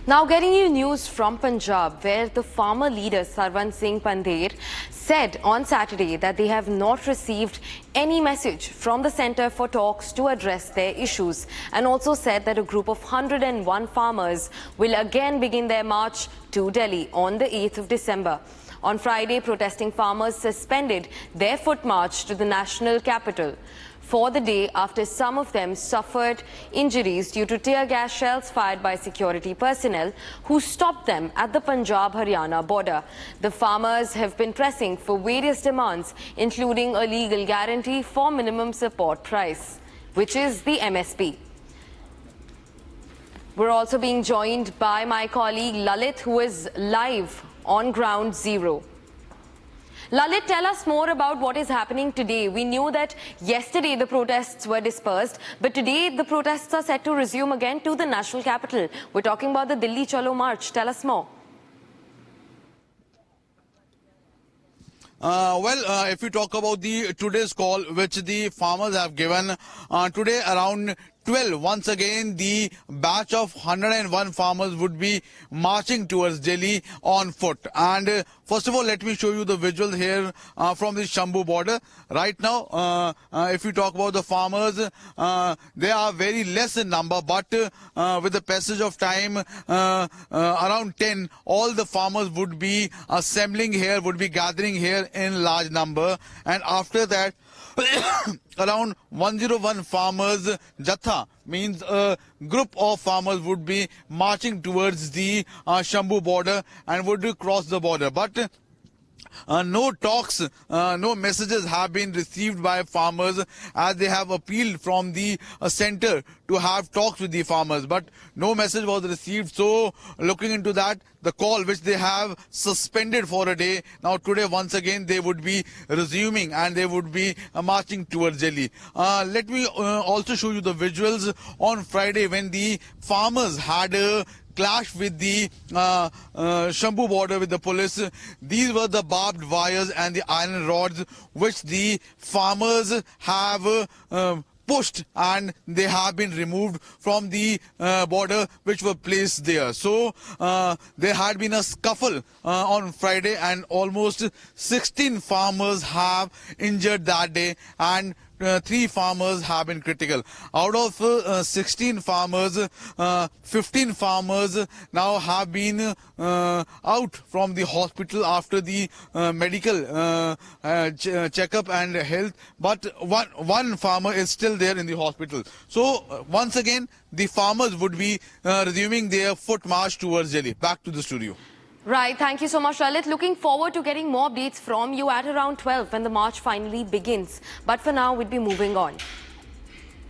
Now getting you news from Punjab, where the farmer leader Sarwan Singh Pandher said on Saturday that they have not received any message from the Centre for Talks to address their issues, and also said that a group of 101 farmers will again begin their march to Delhi on the 8th of December. On Friday, protesting farmers suspended their foot march to the national capital for the day after some of them suffered injuries due to tear gas shells fired by security personnel who stopped them at the Punjab-Haryana border. The farmers have been pressing for various demands, including a legal guarantee for minimum support price, which is the MSP. We're also being joined by my colleague Lalit, who is live on ground zero. Lalit, tell us more about what is happening today. We knew that yesterday the protests were dispersed, but today the protests are set to resume again to the national capital. We're talking about the Delhi Chalo March. Tell us more. If we talk about today's call, which the farmers have given today around 12, once again the batch of 101 farmers would be marching towards Delhi on foot. And first of all, let me show you the visuals here from the Shambhu border. Right now, if you talk about the farmers, they are very less in number, but with the passage of time, around 10, all the farmers would be assembling here, would be gathering here in large number. And after that, around 101 farmers Jatha, means a group of farmers, would be marching towards the Shambhu border and would cross the border. But no talks, no messages have been received by farmers, as they have appealed from the centre to have talks with the farmers, but no message was received. So looking into that, the call which they have suspended for a day, now today once again they would be resuming and they would be marching towards Delhi. Let me also show you the visuals on Friday when the farmers had a clash with the Shambhu border with the police. These were the barbed wires and the iron rods which the farmers have pushed, and they have been removed from the border which were placed there. So there had been a scuffle on Friday, and almost 16 farmers have injured that day, and 3 farmers have been critical. Out of 16 farmers, 15 farmers now have been out from the hospital after the medical checkup and health, but one farmer is still there in the hospital. So once again, the farmers would be resuming their foot march towards Delhi. Back to the studio. Right, thank you so much, Lalit. Looking forward to getting more updates from you at around 12 when the march finally begins. But for now, we'll be moving on.